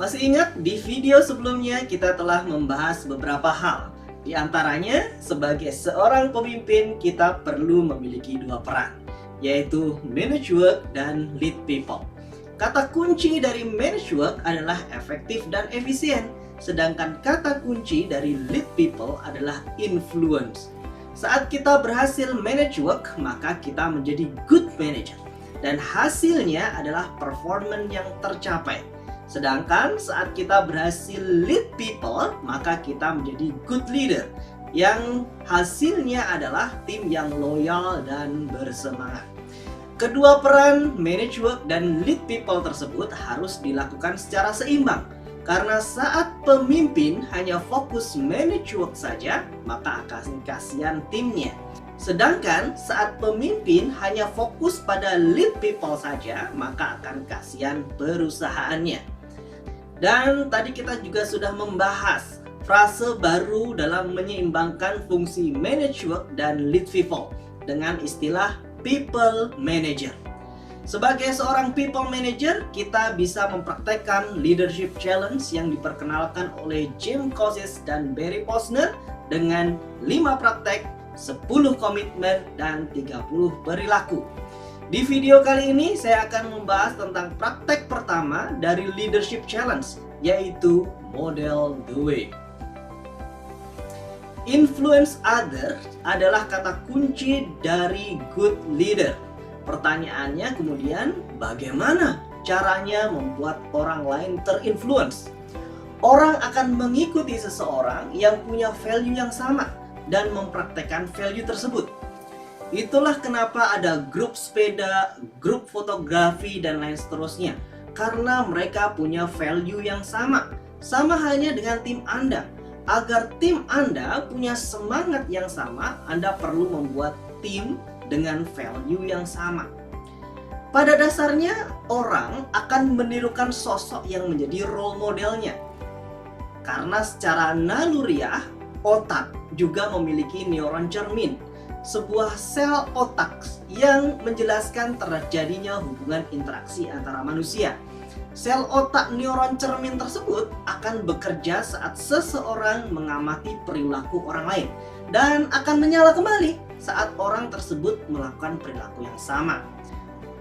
Masih ingat di video sebelumnya kita telah membahas beberapa hal. Di antaranya, sebagai seorang pemimpin kita perlu memiliki dua peran, yaitu manage work dan lead people. Kata kunci dari manage work adalah efektif dan efisien, sedangkan kata kunci dari lead people adalah influence. Saat kita berhasil manage work, maka kita menjadi good manager, dan hasilnya adalah performance yang tercapai. Sedangkan saat kita berhasil lead people, maka kita menjadi good leader, yang hasilnya adalah tim yang loyal dan bersemangat. Kedua peran manage work dan lead people tersebut harus dilakukan secara seimbang. Karena saat pemimpin hanya fokus manage work saja, maka akan kasihan timnya. Sedangkan saat pemimpin hanya fokus pada lead people saja, maka akan kasihan perusahaannya. Dan tadi kita juga sudah membahas frase baru dalam menyeimbangkan fungsi manage work dan lead people dengan istilah people manager. Sebagai seorang people manager, kita bisa mempraktekkan leadership challenge yang diperkenalkan oleh Jim Kocis dan Barry Posner dengan 5 praktek, 10 komitmen, dan 30 perilaku. Di video kali ini saya akan membahas tentang praktek pertama dari leadership challenge, yaitu model the way. Influence other adalah kata kunci dari good leader. Pertanyaannya kemudian, bagaimana caranya membuat orang lain terinfluence? Orang akan mengikuti seseorang yang punya value yang sama dan mempraktekkan value tersebut. Itulah kenapa ada grup sepeda, grup fotografi, dan lain seterusnya. Karena mereka punya value yang sama. Sama halnya dengan tim Anda. Agar tim Anda punya semangat yang sama, Anda perlu membuat tim dengan value yang sama. Pada dasarnya, orang akan menirukan sosok yang menjadi role modelnya. Karena secara naluriah, otak juga memiliki neuron cermin, sebuah sel otak yang menjelaskan terjadinya hubungan interaksi antara manusia. Sel otak neuron cermin tersebut akan bekerja saat seseorang mengamati perilaku orang lain dan akan menyala kembali saat orang tersebut melakukan perilaku yang sama.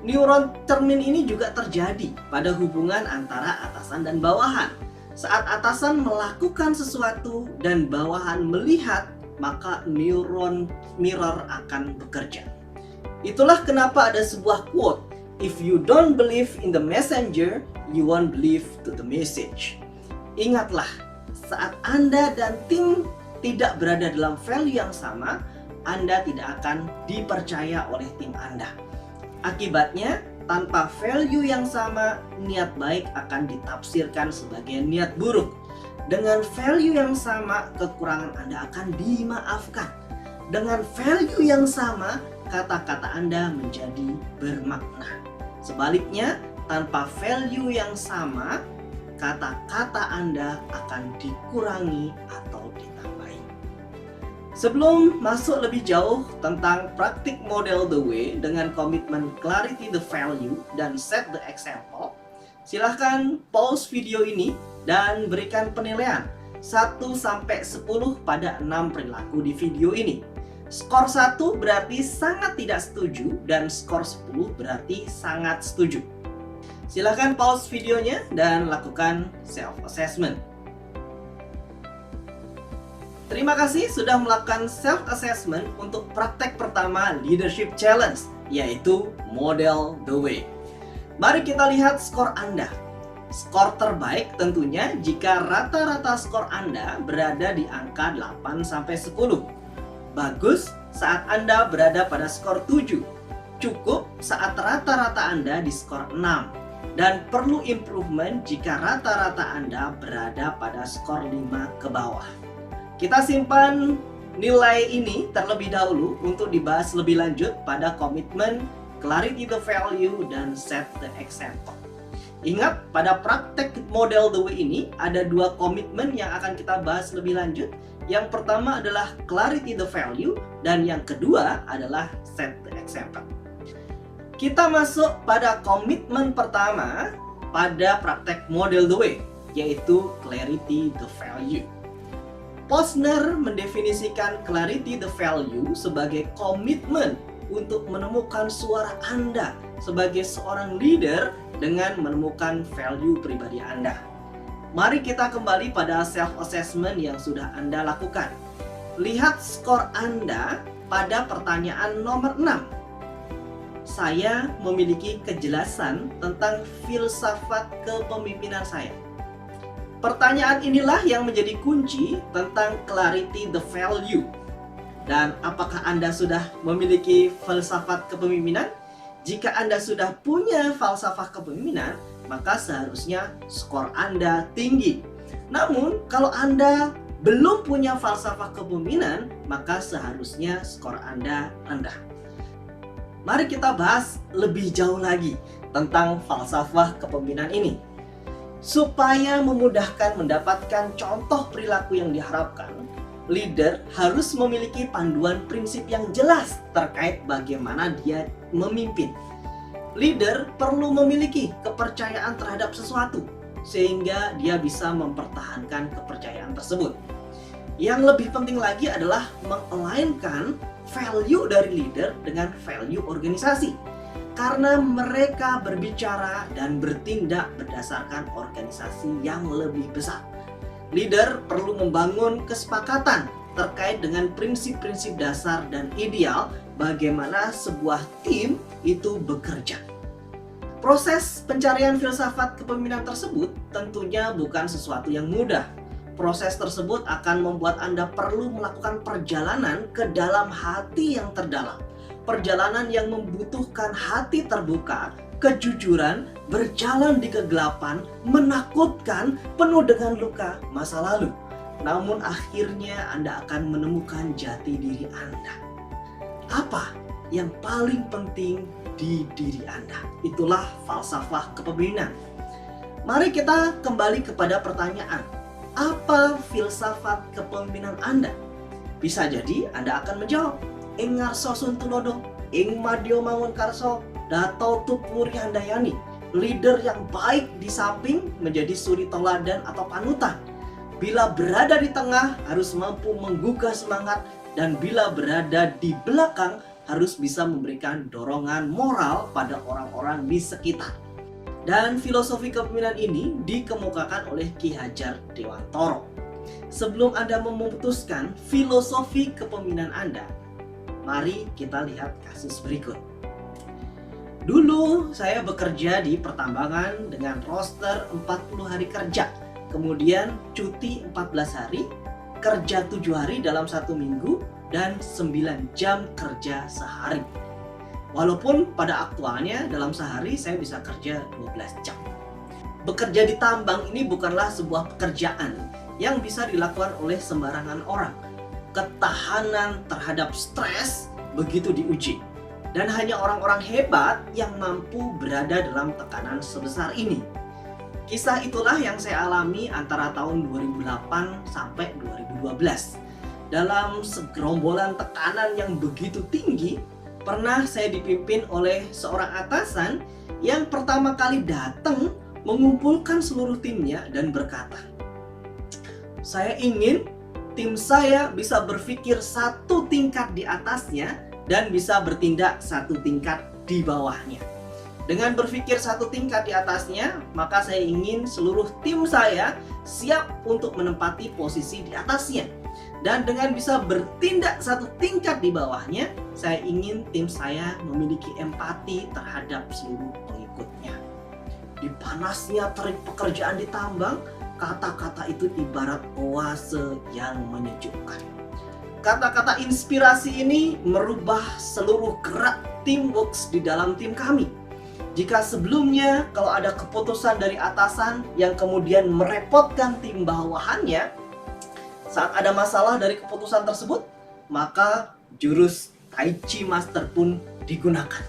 Neuron cermin ini juga terjadi pada hubungan antara atasan dan bawahan. Saat atasan melakukan sesuatu dan bawahan melihat, maka neuron mirror akan bekerja. Itulah kenapa ada sebuah quote, "If you don't believe in the messenger, you won't believe to the message." Ingatlah, saat Anda dan tim tidak berada dalam value yang sama, Anda tidak akan dipercaya oleh tim Anda. Akibatnya, tanpa value yang sama, niat baik akan ditafsirkan sebagai niat buruk. Dengan value yang sama, kekurangan Anda akan dimaafkan. Dengan value yang sama, kata-kata Anda menjadi bermakna. Sebaliknya, tanpa value yang sama, kata-kata Anda akan dikurangi atau ditambahi. Sebelum masuk lebih jauh tentang praktik model the way dengan komitmen clarity the value dan set the example, silahkan pause video ini dan berikan penilaian 1-10 pada 6 perilaku di video ini. Skor 1 berarti sangat tidak setuju dan skor 10 berarti sangat setuju. Silahkan pause videonya dan lakukan self-assessment. Terima kasih sudah melakukan self-assessment untuk praktek pertama leadership challenge, yaitu model the way. Mari kita lihat skor Anda. Skor terbaik tentunya jika rata-rata skor Anda berada di angka 8-10. Bagus saat Anda berada pada skor 7. Cukup saat rata-rata Anda di skor 6. Dan perlu improvement jika rata-rata Anda berada pada skor 5 ke bawah. Kita simpan nilai ini terlebih dahulu untuk dibahas lebih lanjut pada komitmen, clarity the value, dan set the example. Ingat, pada praktek model the way ini ada 2 komitmen yang akan kita bahas lebih lanjut. Yang pertama adalah clarity the value, dan yang kedua adalah set the example. Kita masuk pada komitmen pertama pada praktek model the way. yaitu clarity the value. Posner mendefinisikan clarity the value sebagai komitmen untuk menemukan suara Anda sebagai seorang leader dengan menemukan value pribadi Anda. Mari kita kembali pada self-assessment yang sudah Anda lakukan. Lihat skor Anda pada pertanyaan nomor 6. Saya memiliki kejelasan tentang filsafat kepemimpinan saya. Pertanyaan inilah yang menjadi kunci tentang clarity the value. Dan apakah Anda sudah memiliki filsafat kepemimpinan? Jika Anda sudah punya falsafah kepemimpinan, maka seharusnya skor Anda tinggi. Namun, kalau Anda belum punya falsafah kepemimpinan, maka seharusnya skor Anda rendah. Mari kita bahas lebih jauh lagi tentang falsafah kepemimpinan ini. Supaya memudahkan mendapatkan contoh perilaku yang diharapkan, leader harus memiliki panduan prinsip yang jelas terkait bagaimana dia memimpin. Leader perlu memiliki kepercayaan terhadap sesuatu, sehingga dia bisa mempertahankan kepercayaan tersebut. Yang lebih penting lagi adalah mengalainkan value dari leader dengan value organisasi. Karena mereka berbicara dan bertindak berdasarkan organisasi yang lebih besar. Leader perlu membangun kesepakatan terkait dengan prinsip-prinsip dasar dan ideal bagaimana sebuah tim itu bekerja. Proses pencarian filsafat kepemimpinan tersebut tentunya bukan sesuatu yang mudah. Proses tersebut akan membuat Anda perlu melakukan perjalanan ke dalam hati yang terdalam. Perjalanan yang membutuhkan hati terbuka, kejujuran, berjalan di kegelapan, menakutkan, penuh dengan luka masa lalu. Namun akhirnya Anda akan menemukan jati diri Anda. Apa yang paling penting di diri Anda? Itulah falsafah kepemimpinan. Mari kita kembali kepada pertanyaan. Apa filsafat kepemimpinan Anda? Bisa jadi Anda akan menjawab, Ing ngarsa Suntunodo, ing madya mangunkarsa, Dato Tupwuri Handayani, leader yang baik di samping menjadi suri teladan atau panutan. Bila berada di tengah harus mampu menggugah semangat, dan bila berada di belakang harus bisa memberikan dorongan moral pada orang-orang di sekitar. Dan filosofi kepemimpinan ini dikemukakan oleh Ki Hajar Dewantoro. Sebelum Anda memutuskan filosofi kepemimpinan Anda, mari kita lihat kasus berikut. Dulu saya bekerja di pertambangan dengan roster 40 hari kerja. Kemudian cuti 14 hari, kerja 7 hari dalam 1 minggu, dan 9 jam kerja sehari. Walaupun pada aktualnya dalam sehari saya bisa kerja 12 jam. Bekerja di tambang ini bukanlah sebuah pekerjaan yang bisa dilakukan oleh sembarangan orang. Ketahanan terhadap stres begitu diuji. Dan hanya orang-orang hebat yang mampu berada dalam tekanan sebesar ini. Kisah itulah yang saya alami antara tahun 2008 sampai 2012. Dalam segerombolan tekanan yang begitu tinggi, pernah saya dipimpin oleh seorang atasan yang pertama kali datang mengumpulkan seluruh timnya dan berkata, "Saya ingin tim saya bisa berpikir satu tingkat di atasnya dan bisa bertindak satu tingkat di bawahnya. Dengan berpikir satu tingkat di atasnya, maka saya ingin seluruh tim saya siap untuk menempati posisi di atasnya. Dan dengan bisa bertindak satu tingkat di bawahnya, saya ingin tim saya memiliki empati terhadap seluruh pengikutnya." Di panasnya terik pekerjaan di tambang, kata-kata itu ibarat oase yang menyejukkan. Kata-kata inspirasi ini merubah seluruh gerak teamwork di dalam tim kami. Jika sebelumnya kalau ada keputusan dari atasan yang kemudian merepotkan tim bawahannya, saat ada masalah dari keputusan tersebut, maka jurus Tai Chi Master pun digunakan.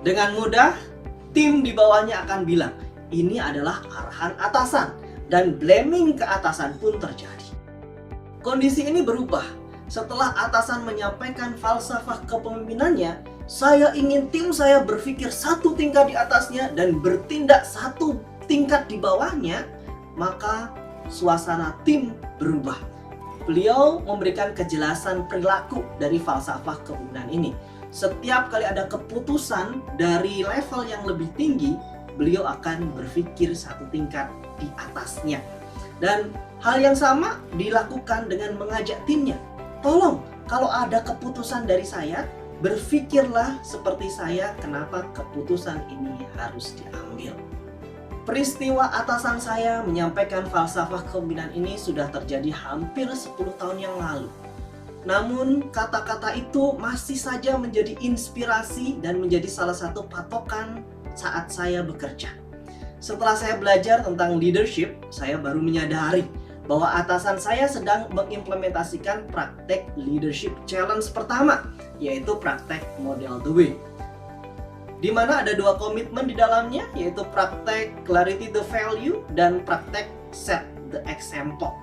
Dengan mudah, tim di bawahnya akan bilang, ini adalah arahan atasan, dan blaming ke atasan pun terjadi. Kondisi ini berubah setelah atasan menyampaikan falsafah kepemimpinannya. Saya ingin tim saya berpikir satu tingkat di atasnya dan bertindak satu tingkat di bawahnya. maka suasana tim berubah. Beliau memberikan kejelasan perilaku dari falsafah kepemimpinan ini. Setiap kali ada keputusan dari level yang lebih tinggi, beliau akan berpikir satu tingkat di atasnya. Dan hal yang sama dilakukan dengan mengajak timnya. Tolong, kalau ada keputusan dari saya, berpikirlah seperti saya, kenapa keputusan ini harus diambil. Peristiwa atasan saya menyampaikan falsafah kepemimpinan ini sudah terjadi hampir 10 tahun yang lalu. Namun kata-kata itu masih saja menjadi inspirasi dan menjadi salah satu patokan saat saya bekerja. Setelah saya belajar tentang leadership, saya baru menyadari bahwa atasan saya sedang mengimplementasikan praktek leadership challenge pertama, yaitu praktek model The Way. Di mana ada 2 komitmen di dalamnya, yaitu praktek clarity the value dan praktek set the example.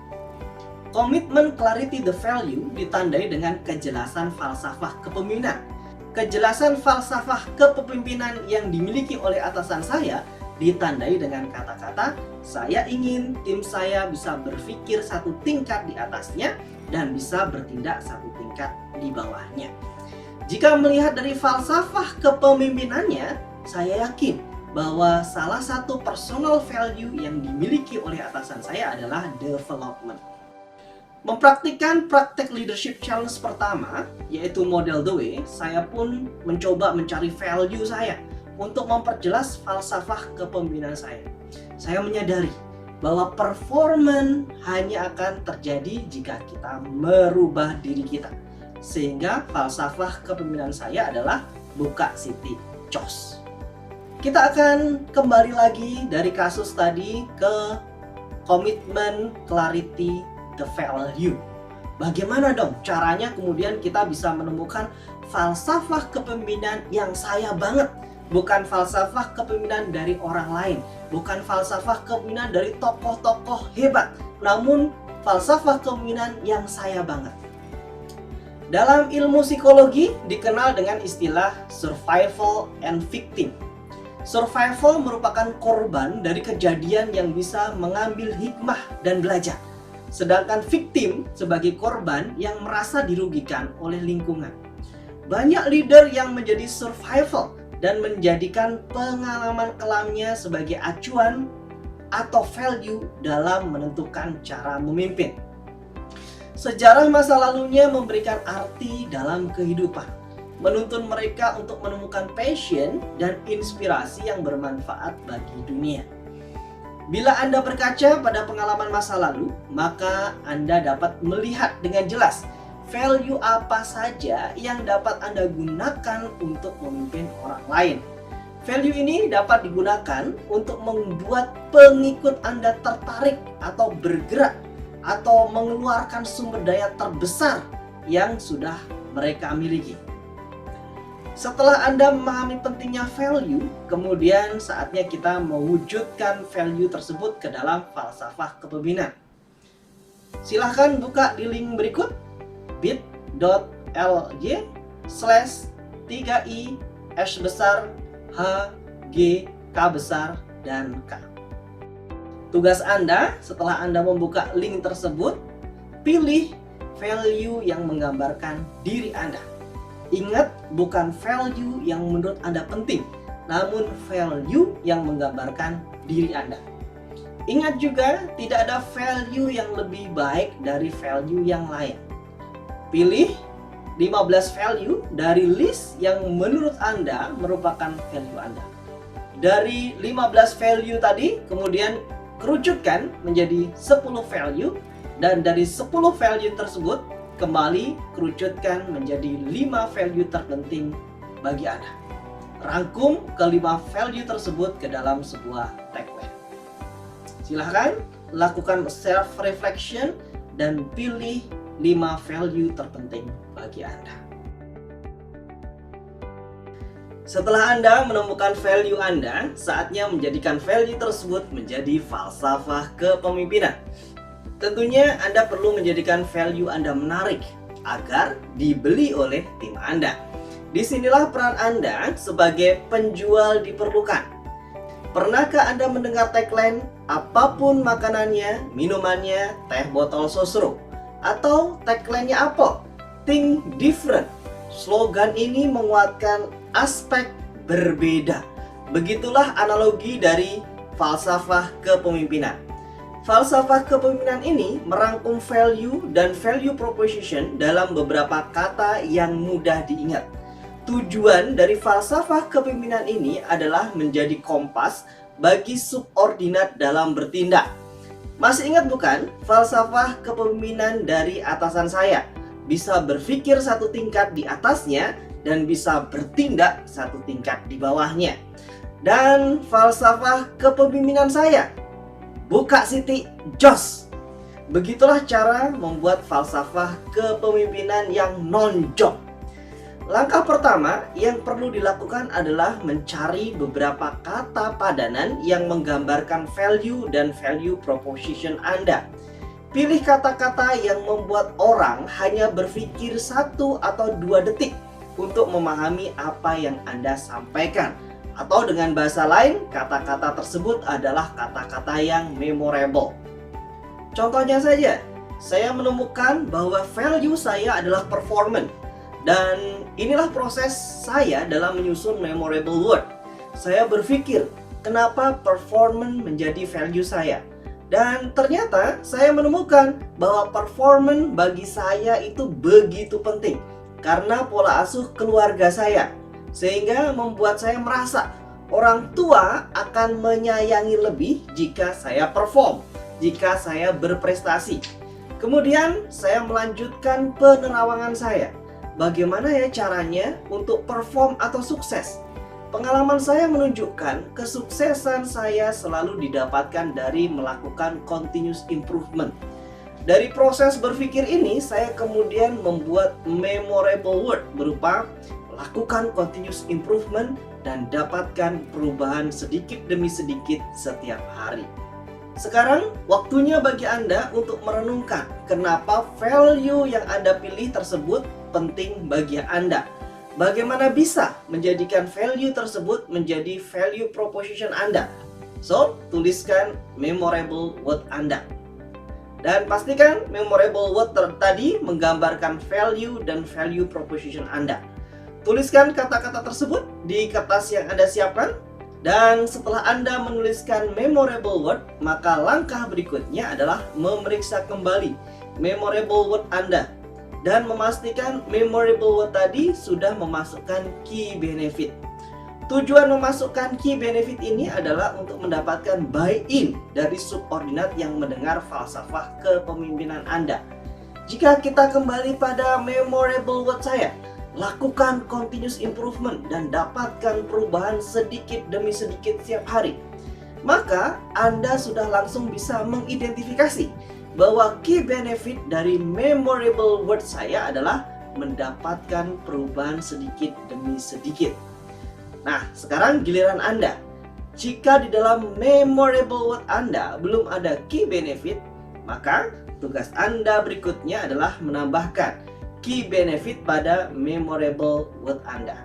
Komitmen clarity the value ditandai dengan kejelasan falsafah kepemimpinan. Kejelasan falsafah kepemimpinan yang dimiliki oleh atasan saya ditandai dengan kata-kata, saya ingin tim saya bisa berpikir satu tingkat di atasnya dan bisa bertindak satu tingkat di bawahnya. Jika melihat dari falsafah kepemimpinannya, saya yakin bahwa salah satu personal value yang dimiliki oleh atasan saya adalah development. Mempraktikkan praktek leadership challenge pertama, yaitu model The Way, saya pun mencoba mencari value saya untuk memperjelas falsafah kepemimpinan saya. Saya menyadari bahwa performance hanya akan terjadi jika kita merubah diri kita. Sehingga falsafah kepemimpinan saya adalah buka City Cos. Kita akan kembali lagi dari kasus tadi ke komitmen clarity the value. Bagaimana dong caranya kemudian kita bisa menemukan falsafah kepemimpinan yang saya banget? Bukan falsafah kepemimpinan dari orang lain, bukan falsafah kepemimpinan dari tokoh-tokoh hebat, namun falsafah kepemimpinan yang saya banget. Dalam ilmu psikologi dikenal dengan istilah survival and victim. Survival merupakan korban dari kejadian yang bisa mengambil hikmah dan belajar. Sedangkan victim sebagai korban yang merasa dirugikan oleh lingkungan. Banyak leader yang menjadi survival dan menjadikan pengalaman kelamnya sebagai acuan atau value dalam menentukan cara memimpin. Sejarah masa lalunya memberikan arti dalam kehidupan, menuntun mereka untuk menemukan passion dan inspirasi yang bermanfaat bagi dunia. Bila Anda berkaca pada pengalaman masa lalu, maka Anda dapat melihat dengan jelas value apa saja yang dapat Anda gunakan untuk memimpin orang lain. Value ini dapat digunakan untuk membuat pengikut Anda tertarik atau bergerak atau mengeluarkan sumber daya terbesar yang sudah mereka miliki. Setelah Anda memahami pentingnya value, kemudian saatnya kita mewujudkan value tersebut ke dalam falsafah kepemimpinan. Silahkan buka di link berikut bit.ly/3i S besar H G K besar dan K. Tugas Anda setelah Anda membuka link tersebut, pilih value yang menggambarkan diri Anda. Ingat, bukan value yang menurut Anda penting, namun value yang menggambarkan diri Anda. Ingat juga, tidak ada value yang lebih baik dari value yang lain. Pilih 15 value dari list yang menurut Anda merupakan value Anda. Dari 15 value tadi, kemudian kerucutkan menjadi 10 value, dan dari 10 value tersebut kembali kerucutkan menjadi 5 value terpenting bagi Anda. Rangkum ke-5 value tersebut ke dalam sebuah tagline. Silahkan lakukan self reflection dan pilih 5 value terpenting bagi Anda. Setelah Anda menemukan value Anda, saatnya menjadikan value tersebut menjadi falsafah kepemimpinan. Tentunya Anda perlu menjadikan value Anda menarik agar dibeli oleh tim Anda. Disinilah peran Anda sebagai penjual diperlukan. Pernahkah Anda mendengar tagline Apapun makanannya, minumannya, teh botol sosro, atau tagline-nya Apple, Think Different. Slogan ini menguatkan aspek berbeda. Begitulah analogi dari falsafah kepemimpinan. Falsafah kepemimpinan ini merangkum value dan value proposition dalam beberapa kata yang mudah diingat. Tujuan dari falsafah kepemimpinan ini adalah menjadi kompas bagi subordinat dalam bertindak. Masih ingat bukan? Falsafah kepemimpinan dari atasan saya bisa berpikir satu tingkat di atasnya dan bisa bertindak satu tingkat di bawahnya. Dan falsafah kepemimpinan saya, buka Siti jos. Begitulah cara membuat falsafah kepemimpinan yang nonjok. Langkah pertama yang perlu dilakukan adalah mencari beberapa kata padanan yang menggambarkan value dan value proposition Anda. Pilih kata-kata yang membuat orang hanya berpikir 1 atau 2 detik untuk memahami apa yang Anda sampaikan. Atau dengan bahasa lain, kata-kata tersebut adalah kata-kata yang memorable. Contohnya saja, saya menemukan bahwa value saya adalah performance. Dan inilah proses saya dalam menyusun memorable word. Saya berpikir, kenapa performance menjadi value saya? Dan ternyata saya menemukan bahwa performance bagi saya itu begitu penting karena pola asuh keluarga saya. Sehingga membuat saya merasa orang tua akan menyayangi lebih jika saya perform, jika saya berprestasi. Kemudian saya melanjutkan penerawangan saya. Bagaimana ya caranya untuk perform atau sukses? Pengalaman saya menunjukkan kesuksesan saya selalu didapatkan dari melakukan continuous improvement. Dari proses berpikir ini, saya kemudian membuat memorable word berupa lakukan continuous improvement dan dapatkan perubahan sedikit demi sedikit setiap hari. Sekarang waktunya bagi Anda untuk merenungkan kenapa value yang Anda pilih tersebut penting bagi Anda. Bagaimana bisa menjadikan value tersebut menjadi value proposition Anda? So, tuliskan memorable word Anda. Dan pastikan memorable word tadi menggambarkan value dan value proposition Anda. Tuliskan kata-kata tersebut di kertas yang Anda siapkan. Dan setelah Anda menuliskan memorable word, maka langkah berikutnya adalah memeriksa kembali memorable word Anda dan memastikan memorable word tadi sudah memasukkan key benefit. Tujuan memasukkan key benefit ini adalah untuk mendapatkan buy-in dari subordinat yang mendengar falsafah kepemimpinan Anda. Jika kita kembali pada memorable word saya, lakukan continuous improvement dan dapatkan perubahan sedikit demi sedikit setiap hari, maka Anda sudah langsung bisa mengidentifikasi bahwa key benefit dari memorable word saya adalah mendapatkan perubahan sedikit demi sedikit. Nah, sekarang giliran Anda. Jika di dalam memorable word Anda belum ada key benefit, maka tugas Anda berikutnya adalah menambahkan key benefit pada memorable word Anda.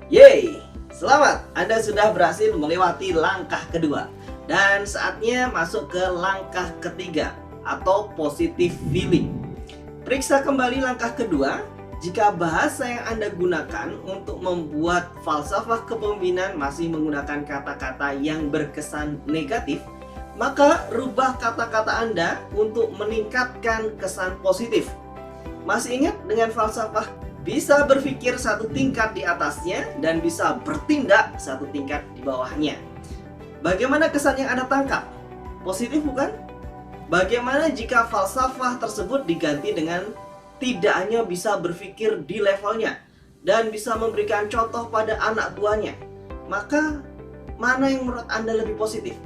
Yeay! Selamat! Anda sudah berhasil melewati langkah kedua. Dan saatnya masuk ke langkah ketiga atau positive feeling. Periksa kembali langkah kedua. Jika bahasa yang Anda gunakan untuk membuat falsafah kepemimpinan masih menggunakan kata-kata yang berkesan negatif, maka rubah kata-kata Anda untuk meningkatkan kesan positif. Masih ingat dengan falsafah bisa berpikir satu tingkat di atasnya dan bisa bertindak satu tingkat di bawahnya. Bagaimana kesan yang Anda tangkap? Positif bukan? Bagaimana jika falsafah tersebut diganti dengan tidak hanya bisa berpikir di levelnya dan bisa memberikan contoh pada anak buahnya? Maka mana yang menurut Anda lebih positif?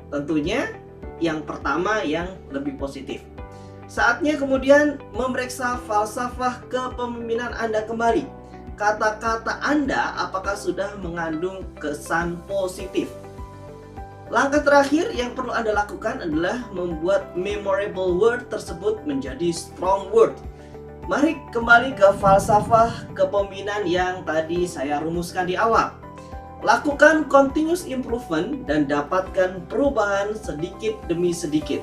Tentunya yang pertama yang lebih positif. Saatnya kemudian memeriksa falsafah kepemimpinan Anda kembali. Kata-kata Anda apakah sudah mengandung kesan positif? Langkah terakhir yang perlu Anda lakukan adalah membuat memorable word tersebut menjadi strong word. Mari kembali ke falsafah kepemimpinan yang tadi saya rumuskan di awal. Lakukan continuous improvement dan dapatkan perubahan sedikit demi sedikit.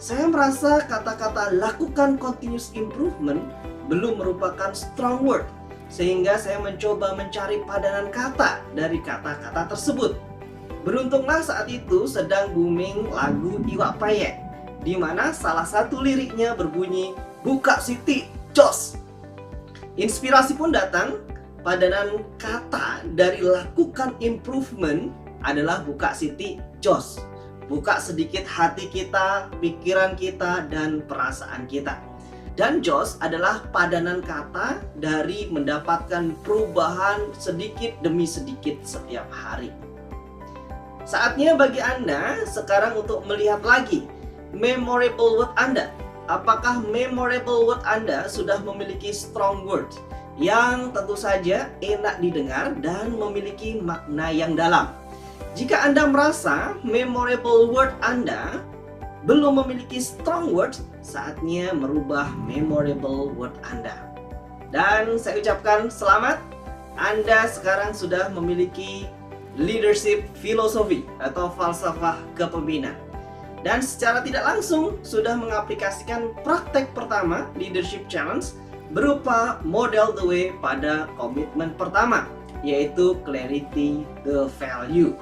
Saya merasa kata-kata lakukan continuous improvement belum merupakan strong word, sehingga saya mencoba mencari padanan kata dari kata-kata tersebut. Beruntunglah saat itu sedang booming lagu Iwak Payek, di mana salah satu liriknya berbunyi, "Buka Siti, jos!" Inspirasi pun datang. Padanan kata dari lakukan improvement adalah buka Siti, jos. Buka sedikit hati kita, pikiran kita, dan perasaan kita. Dan jos adalah padanan kata dari mendapatkan perubahan sedikit demi sedikit setiap hari. Saatnya bagi Anda sekarang untuk melihat lagi memorable word Anda. Apakah memorable word Anda sudah memiliki strong word yang tentu saja enak didengar dan memiliki makna yang dalam? Jika Anda merasa memorable word Anda belum memiliki strong word, saatnya merubah memorable word Anda. Dan saya ucapkan selamat, Anda sekarang sudah memiliki leadership philosophy atau falsafah kepemimpinan. Dan secara tidak langsung sudah mengaplikasikan praktek pertama leadership challenge berupa model the way pada komitmen pertama, yaitu clarity the value.